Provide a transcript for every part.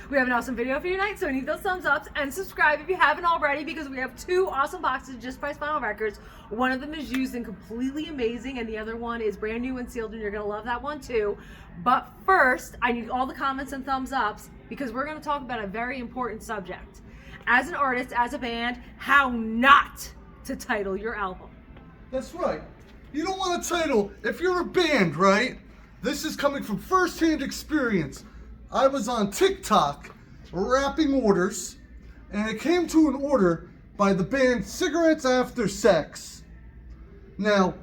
We have an awesome video for you tonight, so we need those thumbs ups and subscribe if you haven't already, because we have two awesome boxes of Just Price Vinyl Records. One of them is used and completely amazing, and the other one is brand new and sealed, and you're gonna love that one too. But first, I need all the comments and thumbs ups because we're gonna talk about a very important subject. As an artist, as a band, how not to title your album. That's right. You don't want a title. If you're a band, right? This is coming from first-hand experience. I was on TikTok wrapping orders, and it came to an order by the band Cigarettes After Sex. Now,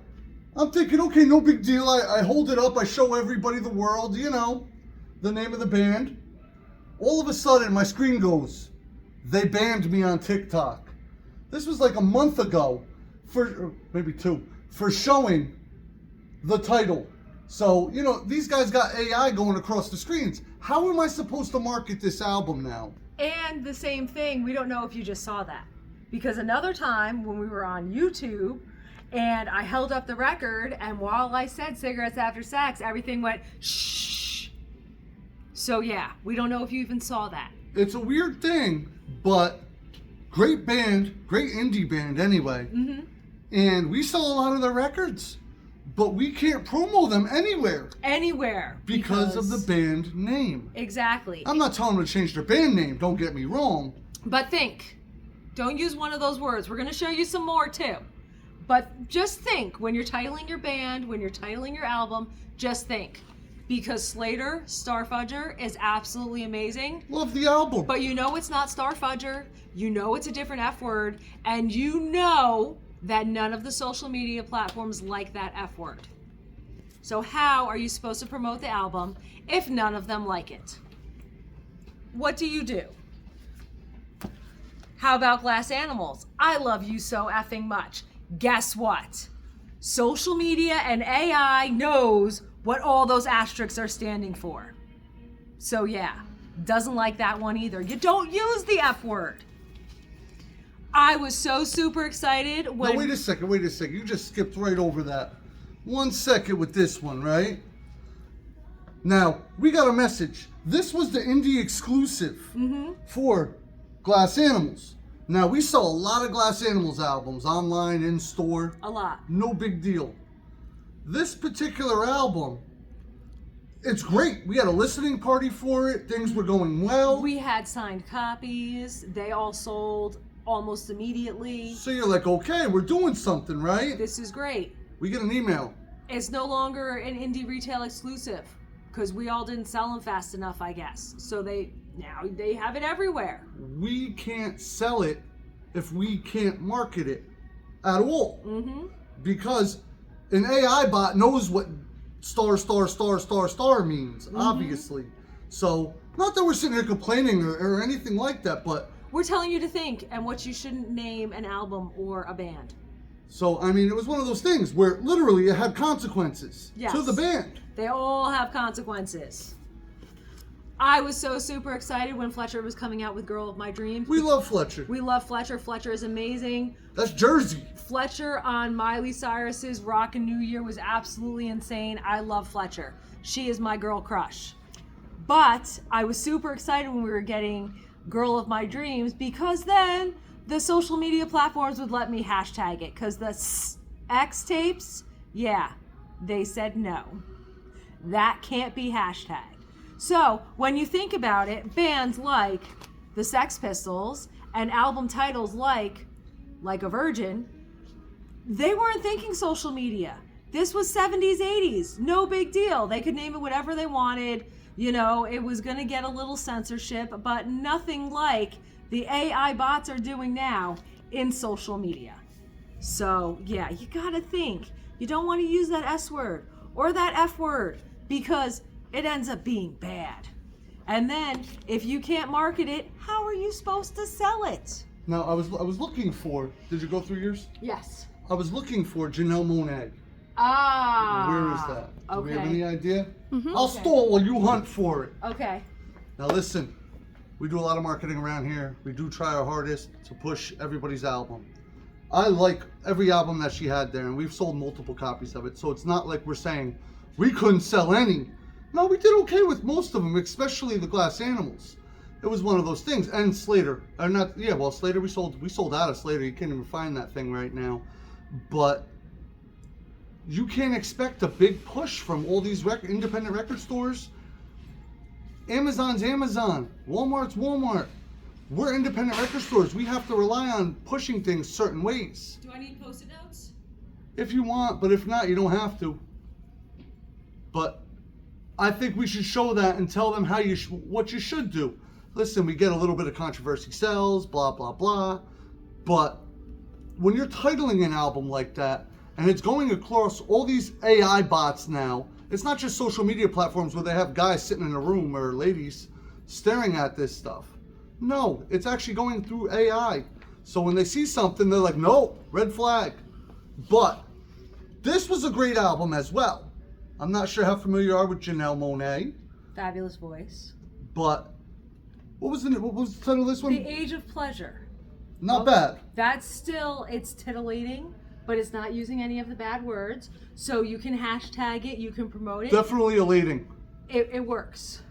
I'm thinking, okay, no big deal. I hold it up, I show everybody the world, you know, the name of the band. All of a sudden, my screen goes, they banned me on TikTok. This was like a month ago, or maybe two, for showing the title. So, you know, these guys got AI going across the screens. How am I supposed to market this album now? And the same thing, we don't know if you just saw that. Because another time when we were on YouTube and I held up the record, and while I said Cigarettes After Sex, everything went shh. So yeah, we don't know if you even saw that. It's a weird thing, but great band, great indie band anyway. Mm-hmm. And we sell a lot of their records, but we can't promo them anywhere. Anywhere. Because of the band name. Exactly. I'm not telling them to change their band name, don't get me wrong. But think. Don't use one of those words. We're going to show you some more too. But just think, when you're titling your band, when you're titling your album, just think. Because Slater, Starfudger, is absolutely amazing. Love the album. But you know it's not Starfudger. You know it's a different F word. And you know that none of the social media platforms like that F word. So how are you supposed to promote the album if none of them like it? What do? How about Glass Animals? I love you so effing much. Guess what? Social media and AI knows what all those asterisks are standing for. So yeah, doesn't like that one either. You don't use the F word. I was so super excited when... No, wait a second. You just skipped right over that. 1 second with this one, right? Now, we got a message. This was the indie exclusive for Glass Animals. Now, we sell a lot of Glass Animals albums online, in store. A lot. No big deal. This particular album, it's great. We had a listening party for it. Things were going well. We had signed copies. They all sold almost immediately. So you're like, okay, we're doing something, right? This is great. We get an email. It's no longer an indie retail exclusive because we all didn't sell them fast enough, I guess. So now they have it everywhere. We can't sell it if we can't market it at all. Mm-hmm. Because an AI bot knows what star means, obviously. So, not that we're sitting here complaining or anything like that, but... We're telling you to think and what you shouldn't name an album or a band. So, I mean, it was one of those things where literally it had consequences to the band. They all have consequences. I was so super excited when Fletcher was coming out with Girl of My Dreams. We love Fletcher. We love Fletcher. Fletcher is amazing. That's Jersey. Fletcher on Miley Cyrus's Rockin' New Year was absolutely insane. I love Fletcher. She is my girl crush. But I was super excited when we were getting Girl of My Dreams because then the social media platforms would let me hashtag it because the X tapes, yeah, they said no. That can't be hashtagged. So when you think about it, bands like the Sex Pistols and album titles like a Virgin, they weren't thinking social media. This was 70s, 80s, no big deal. They could name it whatever they wanted. You know, it was going to get a little censorship, but nothing like the AI bots are doing now in social media. So, yeah, you got to think. You don't want to use that S word or that F word because it ends up being bad. And then, if you can't market it, how are you supposed to sell it? Now, I was looking for, did you go through yours? Yes. I was looking for Janelle Monáe. Ah. Where is that? Do we have any idea? Mm-hmm. I'll stall while you hunt for it. Okay. Now listen, we do a lot of marketing around here. We do try our hardest to push everybody's album. I like every album that she had there, and we've sold multiple copies of it, so it's not like we're saying we couldn't sell any. No, we did okay with most of them, especially the Glass Animals. it was one of those things. And Slater, or not, yeah, well, Slater, we sold out of Slater. You can't even find that thing right now. But you can't expect a big push from all these independent record stores. Amazon's Amazon, Walmart's Walmart. We're independent record stores. We have to rely on pushing things certain ways. Do I need Post-it notes? If you want, but if not, you don't have to. But I think we should show that and tell them how what you should do. Listen, we get a little bit of controversy sells, blah, blah, blah. But when you're titling an album like that, and it's going across all these AI bots now, it's not just social media platforms where they have guys sitting in a room or ladies staring at this stuff. No, it's actually going through AI. So when they see something, they're like, no, red flag. But this was a great album as well. I'm not sure how familiar you are with Janelle Monáe, Fabulous voice. but what was the title of this one? The Age of Pleasure. Not bad. That's still, it's titillating, but it's not using any of the bad words. So you can hashtag it, you can promote it. Definitely elating. It works.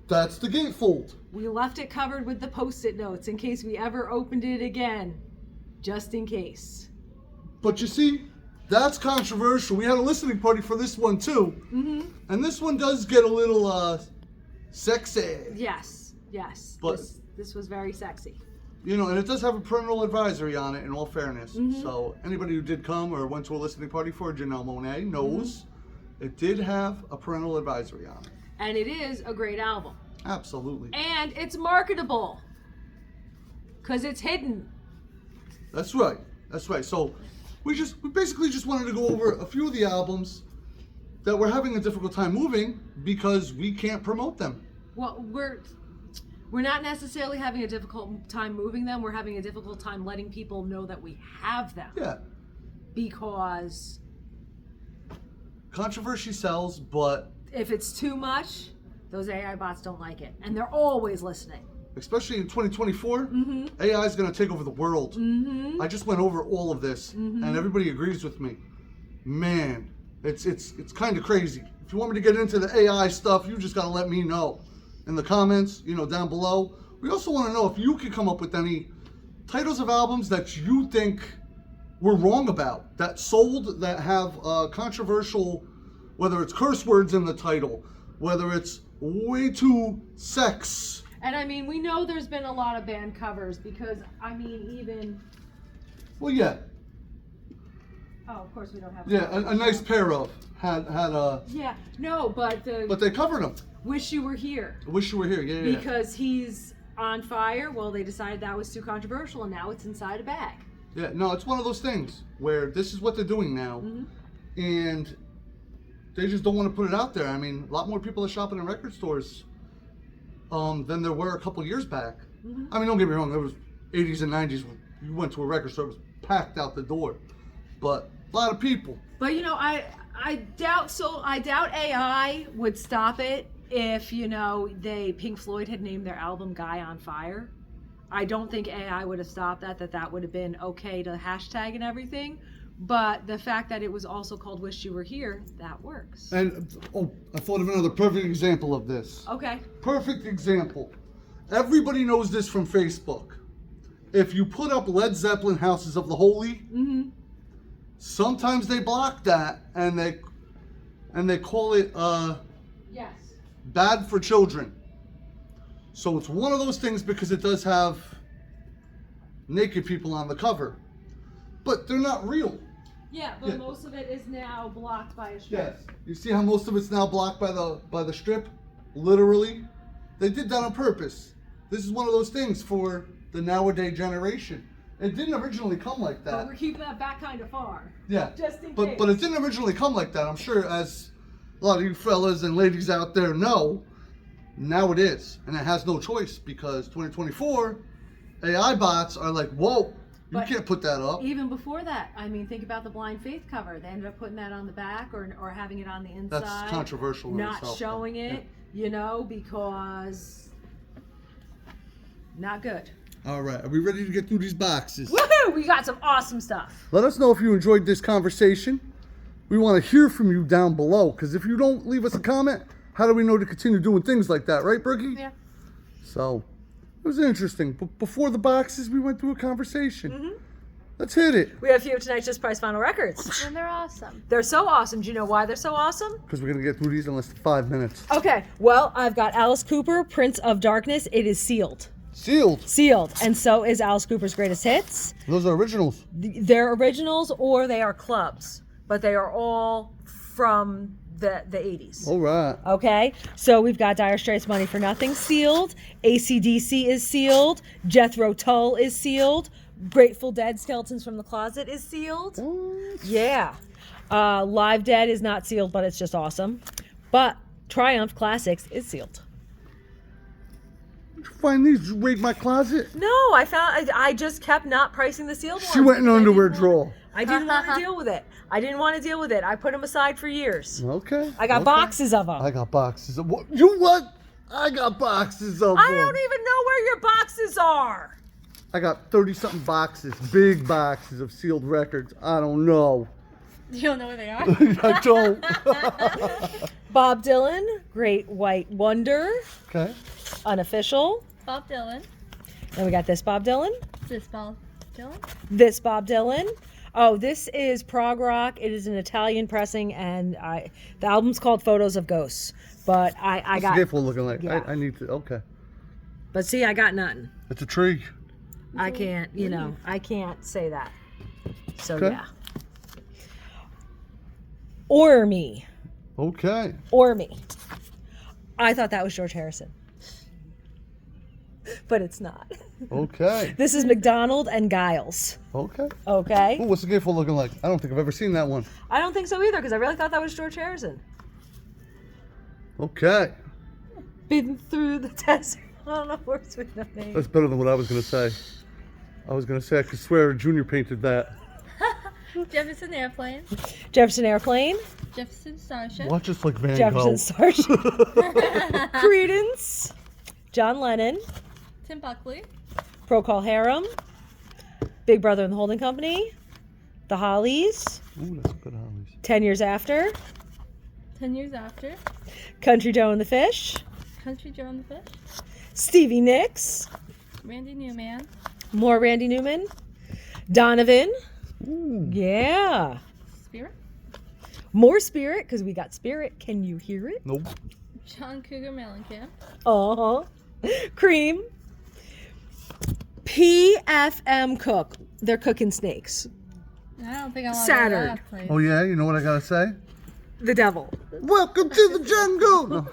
That's the gatefold. We left it covered with the Post-it notes in case we ever opened it again. Just in case. But you see, that's controversial. We had a listening party for this one too. Mm-hmm. And this one does get a little sexy. Yes. But this was very sexy. you know, and it does have a parental advisory on it, in all fairness. Mm-hmm. So anybody who did come or went to a listening party for Janelle Monáe knows it did have a parental advisory on it. And it is a great album. Absolutely. And it's marketable. Because it's hidden. That's right. That's right. So we basically just wanted to go over a few of the albums that we're having a difficult time moving because we can't promote them. Well, we're not necessarily having a difficult time moving them. We're having a difficult time letting people know that we have them. Yeah. Because Controversy sells, but if it's too much, those AI bots don't like it. And they're always listening. especially in 2024, AI is going to take over the world. I just went over all of this, and everybody agrees with me. Man, it's kind of crazy. If you want me to get into the AI stuff, you just got to let me know in the comments, you know, down below. We also want to know if you could come up with any titles of albums that you think we're wrong about, that sold, that have controversial, whether it's curse words in the title, whether it's way too sex. And I mean, we know there's been a lot of band covers because, I mean, even... Well, yeah. Oh, of course we don't have... Yeah, a nice pair of had a... Yeah, no, but the... But they covered him. Wish You Were Here. I wish you were here. Yeah. Because he's on fire. Well, they decided that was too controversial, and now it's inside a bag. Yeah, no, it's one of those things where this is what they're doing now, and they just don't want to put it out there. I mean, a lot more people are shopping in record stores than there were a couple years back. I mean, don't get me wrong, there was 80s and 90s when you went to a record store, it was packed out the door. But a lot of people. But you know, I doubt AI would stop it if, you know, Pink Floyd had named their album Guy on Fire. I don't think AI would have stopped that would have been okay to hashtag and everything. But the fact that it was also called Wish You Were Here, that works. And, I thought of another perfect example of this. Okay. Perfect example. Everybody knows this from Facebook. If you put up Led Zeppelin Houses of the Holy, sometimes they block that and they call it Yes. bad for children. So it's one of those things because it does have naked people on the cover. But they're not real. Yeah, but Yeah. most of it is now blocked by a strip. Yes. You see how most of it's now blocked by the strip? Literally. They did that on purpose. This is one of those things for the nowadays generation. It didn't originally come like But that. we're keeping that back kind of far. Yeah. Just in But case. it didn't originally come like that. I'm sure as a lot of you fellas and ladies out there know, now it is. And it has no choice because 2024 AI bots are like, whoa, you But can't put that up. Even before that, I mean, think about the Blind Faith cover. They ended up putting that on the back or having it on the inside. That's controversial in Not itself. showing it, you know, because not good. All right, are we ready to get through these boxes? Woohoo! We got some awesome stuff. Let us know if you enjoyed this conversation. We want to hear from you down below because if you don't leave us a comment, how do we know to continue doing things like that, right, Brookie? Yeah. So, it was interesting. But before the boxes, we went through a conversation. Mm-hmm. Let's hit it. We have a few of tonight's Just Price Vinyl Records. And they're awesome. They're so awesome. Do you know why they're so awesome? Because we're going to get through these in less than 5 minutes. Okay, well, I've got Alice Cooper, Prince of Darkness. It is sealed. Sealed. Sealed. And so is Alice Cooper's Greatest Hits. Those are originals. They're originals or they are clubs, but they are all from the 80s. All right. Okay, so we've got Dire Straits' Money for Nothing sealed. AC/DC is sealed. Jethro Tull is sealed. Grateful Dead Skeletons from the Closet is sealed. What? Yeah. Live Dead is not sealed, but it's just awesome. But Triumph Classics is sealed. Did you find these? Did you raid my closet? No, I just kept not pricing the sealed ones. She went in an because underwear drawer. I didn't want to deal with it. I didn't want to deal with it. I put them aside for years. Okay. I got okay. boxes of them. I got boxes of what? You what? I got boxes of I them. don't even know where your boxes are. I got 30-something boxes, big boxes of sealed records. I don't know. You don't know where they are? I don't. Bob Dylan, Great White Wonder, Okay. Unofficial. Bob Dylan. And we got this Bob Dylan. This Bob Dylan. This Bob Dylan. Oh, this is prog rock. It is an Italian pressing, and the album's called Photos of Ghosts. But I What's got. the gift looking like? Yeah. I need to. Okay. But see, I got nothing. It's a tree. I can't. I can't say that. So Okay. yeah. Or me. Okay. Or me. I thought that was George Harrison. But it's not. Okay. This is McDonald and Giles. Okay. Okay? Ooh, what's the gift looking like? I don't think I've ever seen that one. I don't think so either, because I really thought that was George Harrison. Okay. Been through the desert. I don't know words with no name. That's better than what I was going to say. I was going to say I could swear Junior painted that. Jefferson Airplane. Jefferson Airplane. Jefferson Starship. Watch us like Van Jefferson Gogh. Starship. Credence. John Lennon. Tim Buckley. Procol Harum. Big Brother and the Holding Company. The Hollies. Ooh, that's good, Hollies. 10 Years After. 10 Years After. Country Joe and the Fish. Country Joe and the Fish. Stevie Nicks. Randy Newman. More Randy Newman. Donovan. Ooh. Yeah. Spirit. More Spirit, because we got Spirit. Can you hear it? Nope. John Cougar Mellencamp. Uh-huh. Cream. PFM Cook. They're cooking snakes. I don't think I want Saturn. to go to that place. Oh, yeah? You know what I got to say? The devil. Welcome to the jungle. No,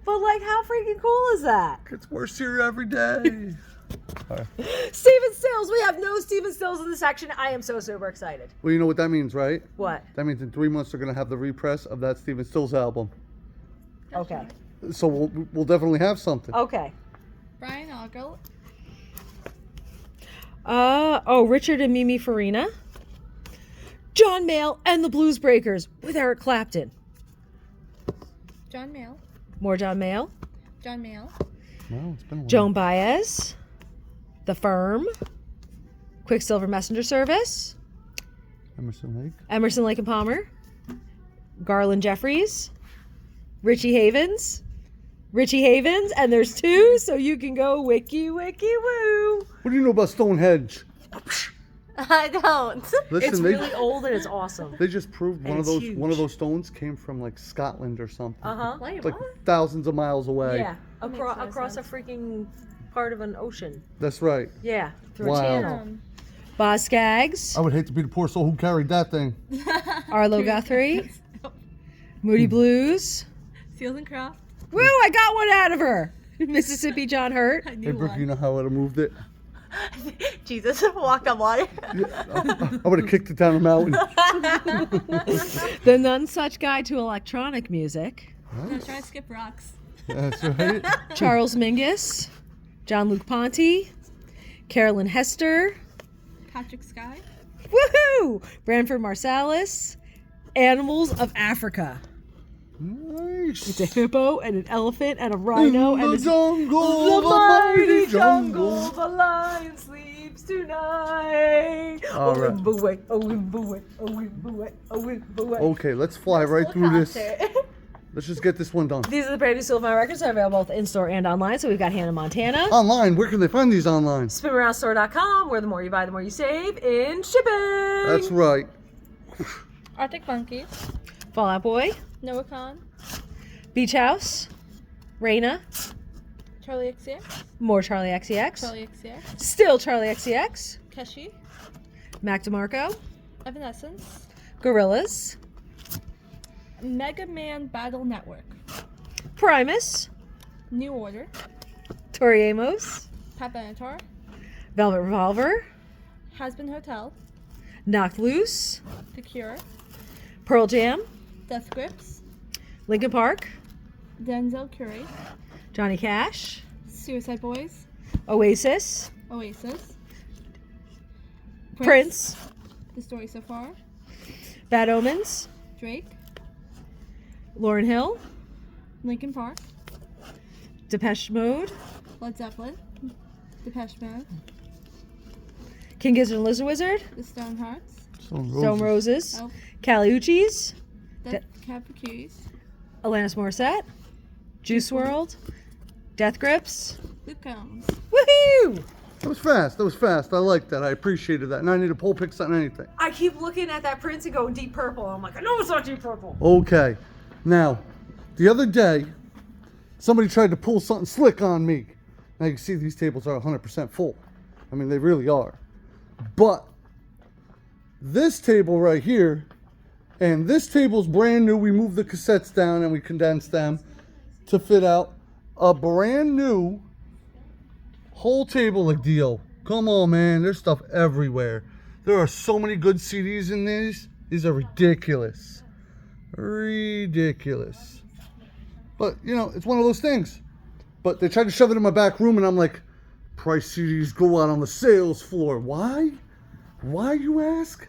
But like, how freaking cool is that? it's worse here every day. Stephen Stills. We have no Stephen Stills in the section. I am so super excited. Well, you know what that means, right? What? That means in 3 months they're going to have the repress of that Stephen Stills album. Okay. So we'll definitely have something. Okay. Brian Auger. Richard and Mimi Farina. John Mayall and the Blues Breakers with Eric Clapton. John Mayall. More John Mayall. John Mayall. Wow, it's been a while. Joan Baez. The Firm. Quicksilver Messenger Service. Emerson Lake. Emerson, Lake and Palmer. Garland Jeffries. Richie Havens. Richie Havens, and there's two, so you can go wiki wiki woo. What do you know about Stonehenge? I don't. Listen, It's they, really old and it's awesome. they just proved one And of it's those one of huge. those stones came from like Scotland or something. Uh-huh. Wait, It's like what? thousands of miles away. Yeah, Makes no across a sense. freaking part of an ocean. That's right. Yeah, through Wow. a channel. Boz Skaggs, I would hate to be the poor soul who carried that thing. Arlo Guthrie, Moody Blues. Seals and Croft. Woo, I got one out of her. Mississippi John Hurt. I Hey, knew Brooke, you one. know how I would have moved it? Jesus, walk on water. I would have kicked it down a mountain. The None Such Guide to Electronic Music. No, try to skip rocks. That's right. Charles Mingus, John Luke Ponty, Carolyn Hester. Patrick Sky. Woohoo! Branford Marsalis. Animals of Africa. Nice. It's a hippo and an elephant and a rhino In and the a jungle, the mighty jungle. the lion sleeps tonight. All right. Wimba-way, oh wimba-way, oh wimba-way, oh wimba-way. Okay, let's fly right through this. Let's just get this one done. These are the brand new Silver records. They're available both in-store and online. So we've got Hannah Montana. Online, where can they find these online? SpinAroundStore.com, where the more you buy, the more you save in shipping. That's right. Arctic Monkey. Fallout Boy, Noacon. Beach House, Raina, Charlie XCX. more Charlie XCX, Charlie XCX. still Charlie XCX, Keshi. Mac DeMarco, Evanescence. Gorillas, Mega Man Battle Network. Primus, New Order. Tori Amos, Pat Benatar. Velvet Revolver, Hasbin Hotel. Knocked Loose, The Cure. Pearl Jam, Death Grips. Linkin Park, Denzel Curry. Johnny Cash, Suicide Boys. Oasis, Oasis. Prince, The Story So Far. Bad Omens, Drake. Lauryn Hill, Linkin Park. Depeche Mode, Led Zeppelin. Depeche Mode. King Gizzard and Lizard Wizard, The Stone Hearts. Stone Roses, Elf. Cali Uchis, Death Cab for Cuties. Alanis Morissette, Juice WRLD, Death Grips. Luke Combs. Woohoo! That was fast. That was fast. I like that. I appreciated that. And I need a poll picks on anything. I keep looking at that Prince and going Deep Purple. I'm like, I know it's not Deep Purple. Okay. Now, the other day, somebody tried to pull something slick on me. Now you can see these tables are 100% full. I mean, they really are. But this table right here, and this table's brand new. We moved the cassettes down and we condensed them to fit out a brand new whole table like deal. Come on, man. There's stuff everywhere. There are so many good CDs in these. These are ridiculous. Ridiculous. But, you know, it's one of those things. But they tried to shove it in my back room, and I'm like, price CDs go out on the sales floor. Why? Why, you ask?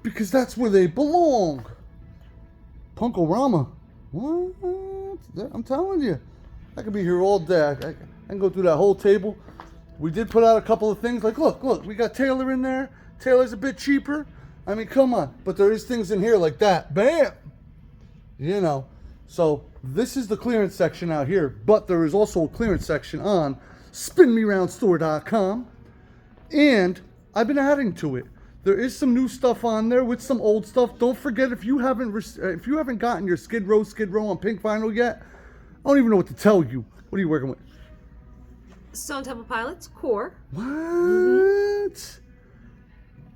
Because that's where they belong. Punkorama. What? I'm telling you. I could be here all day. I can go through that whole table. We did put out a couple of things. Like, look, we got Taylor in there. Taylor's a bit cheaper. I mean, come on. But there is things in here like that. Bam! You know. So, this is the clearance section out here. But there is also a clearance section on SpinMeRoundStore.com. And I've been adding to it. There is some new stuff on there with some old stuff. Don't forget, if you haven't gotten your Skid Row on pink vinyl yet, I don't even know what to tell you. What are you working with? Stone Temple Pilots, Core. What?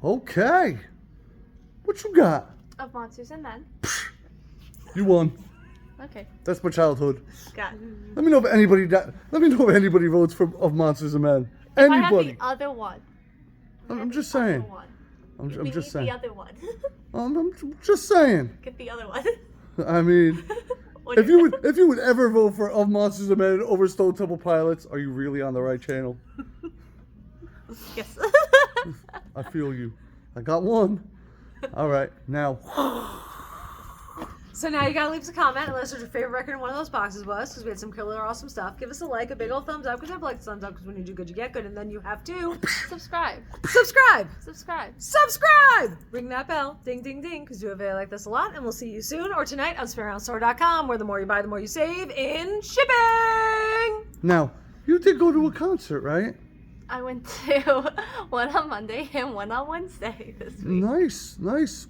Okay. What you got? Of Monsters and Men. You won. Okay. That's my childhood. Got it. Let me know if anybody votes for Of Monsters and Men. Anybody. I have the other one. I'm just saying. I'm just saying. The other one. I'm just saying. Get the other one. I mean, if you would ever vote for Of Monsters and Men over Stone Temple Pilots, are you really on the right channel? Yes. I feel you. I got one. All right, now. So now you gotta leave us a comment and let us know what your favorite record in one of those boxes was, because we had some killer awesome stuff. Give us a like, a big old thumbs up, because I like thumbs up, because when you do good, you get good, and then you have to Subscribe. subscribe. Subscribe. Subscribe! Ring that bell. Ding, ding, ding, because you have a like this a lot, and we'll see you soon or tonight on SpinAroundStore.com, where the more you buy, the more you save in shipping! Now, you did go to a concert, right? I went to one on Monday and one on Wednesday this week. Nice.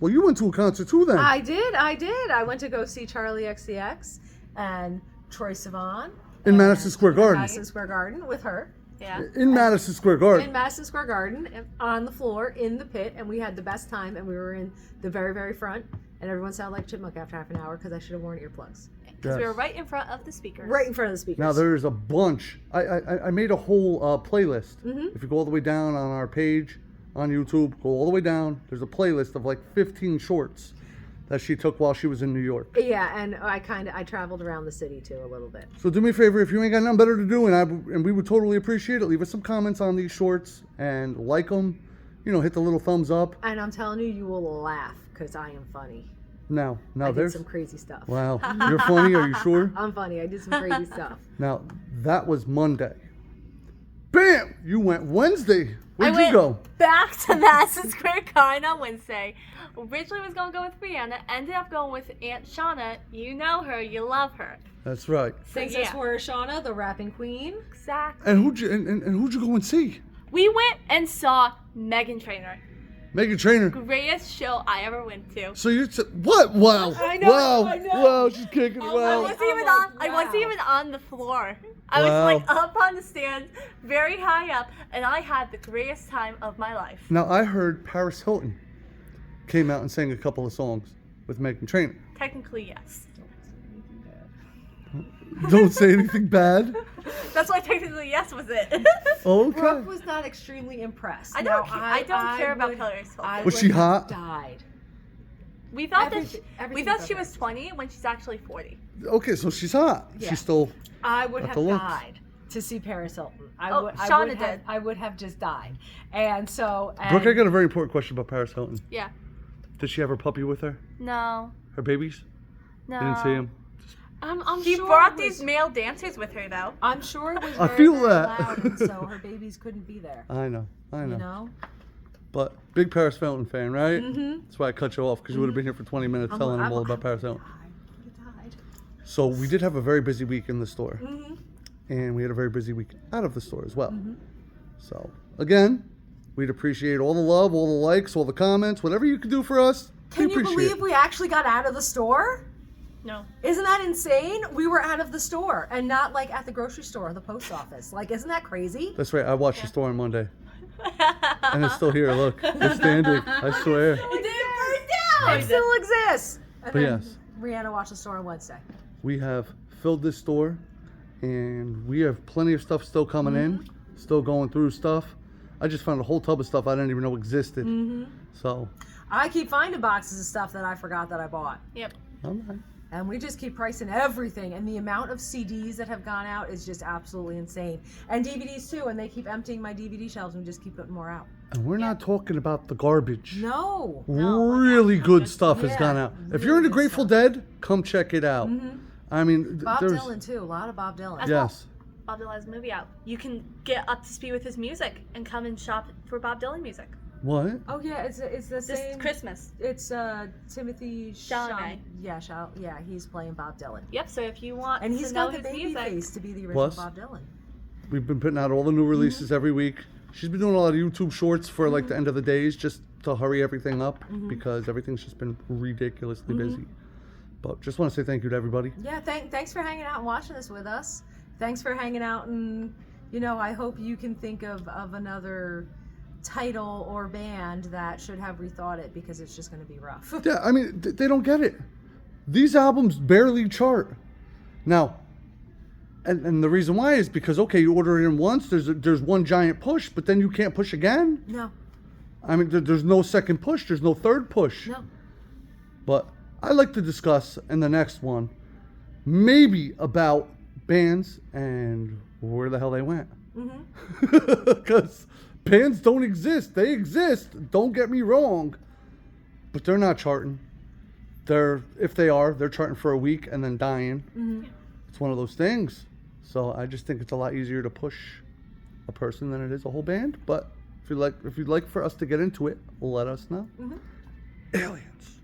Well, you went to a concert too then. I did. I went to go see Charlie XCX and Troye Sivan. In Madison Square Garden. Madison Square Garden with her. Yeah. In Madison Square Garden. In Madison Square Garden, on the floor, in the pit, and we had the best time, and we were in the very, very front, and everyone sounded like Chipmunk after half an hour, because I should have worn earplugs. Because we Yes. were right in front of the speakers. Right in front of the speakers. Now there's a bunch. I made a whole playlist. Mm-hmm. If you go all the way down on our page on YouTube, go all the way down. There's a playlist of like 15 shorts that she took while she was in New York. Yeah, and I traveled around the city, too, a little bit. So do me a favor, if you ain't got nothing better to do, and we would totally appreciate it, leave us some comments on these shorts and like them. You know, hit the little thumbs up. And I'm telling you, you will laugh, because I am funny. Now I did there's some crazy stuff. wow. You're funny. Are you sure? I'm funny. I did some crazy stuff. Now that was Monday. Bam! You went Wednesday. Where'd I you go? back to Madison Square Garden on Wednesday. Originally was gonna go with Brianna, ended up going with Aunt Shauna. You know her, you love her. That's right. Princess yeah. Warrior Shauna, the rapping queen. Exactly. And who'd you go and see? We went and saw Meghan Trainor. Meghan Trainor. Greatest show I ever went to. So you what? Wow. I know, Wow. I know. Wow, she's kicking it. Oh, I Wow. wasn't Oh even my on. I wasn't God. even on the floor. I was Wow. like up on the stand, very high up, and I had the greatest time of my life. Now I heard Paris Hilton came out and sang a couple of songs with Meghan Trainor. Technically, yes. Don't say anything bad. That's why technically yes was it. Okay. Brooke was not extremely impressed. I don't. Now, I don't care about would- Paris I Hilton. Was would she have hot? Died. We thought Everything- we everything thought about she her. was 20 when she's actually 40. Okay, so she's hot. Yeah. She's still. I would Got have the looks. died to see Paris Hilton. Oh, I Shauna would have, did. I would have just died. And so. Brooke, I and- got a very important question about Paris Hilton. Yeah. Did she have her puppy with her? No. Her babies? No. I didn't see him. I'm She sure brought it was- these male dancers with her though. I'm sure it was I very, feel very that. loud, and so her babies couldn't be there. I know. You know? But big Paris Hilton fan, right? Mm-hmm. That's why I cut you off because you would have been here for 20 minutes telling them all about Paris Hilton. You died. So we did have a very busy week in the store, Mm-hmm. and we had a very busy week out of the store as well. So again, we'd appreciate all the love, all the likes, all the comments, whatever you could do for us. Can we you appreciate believe it. we actually got out of the store? No. Isn't that insane? We were out of the store and not like at the grocery store or the post office. Like, isn't that crazy? That's right. I watched the store on Monday, and it's still here. Look, it's standing. I swear. It didn't burn down. It still exists. And But then yes. Rihanna watched the store on Wednesday. We have filled this store, and we have plenty of stuff still coming in, still going through stuff. I just found a whole tub of stuff I didn't even know existed. So, I keep finding boxes of stuff that I forgot that I bought. Yep. all right. And we just keep pricing everything. And the amount of CDs that have gone out is just absolutely insane. And DVDs too. And they keep emptying my DVD shelves and just keep putting more out. And we're not talking about the garbage. No. Really good stuff has Yeah, gone out. If really you're into good Grateful stuff. Dead, come check it out. I mean, Bob there's Dylan too. A lot of Bob Dylan. yes. Bob Dylan has a movie out. You can get up to speed with his music and come and shop for Bob Dylan music What? Oh yeah, it's the this same. Christmas. It's Timothy Chalamet. Yeah, he's playing Bob Dylan. Yep. So if you want And to he's know got the his baby music, face to be the original Plus- Bob Dylan. We've been putting out all the new releases every week. She's been doing a lot of YouTube shorts for like the end of the days just to hurry everything up because everything's just been ridiculously busy. But just want to say thank you to everybody. Yeah, thanks for hanging out and watching this with us. Thanks for hanging out, and I hope you can think of another title or band that should have rethought it because it's just going to be rough. Yeah, I mean, they don't get it. These albums barely chart. Now, and the reason why is because, okay, you order it in once, there's one giant push, but then you can't push again. No, I mean, there's no second push, there's no third push. no. But I'd like to discuss in the next one maybe about bands and where the hell they went. Because bands don't exist. They exist, don't get me wrong, but they're not charting. If they are, they're charting for a week and then dying. It's one of those things. So I just think it's a lot easier to push a person than it is a whole band. But if you'd like for us to get into it, let us know. Aliens.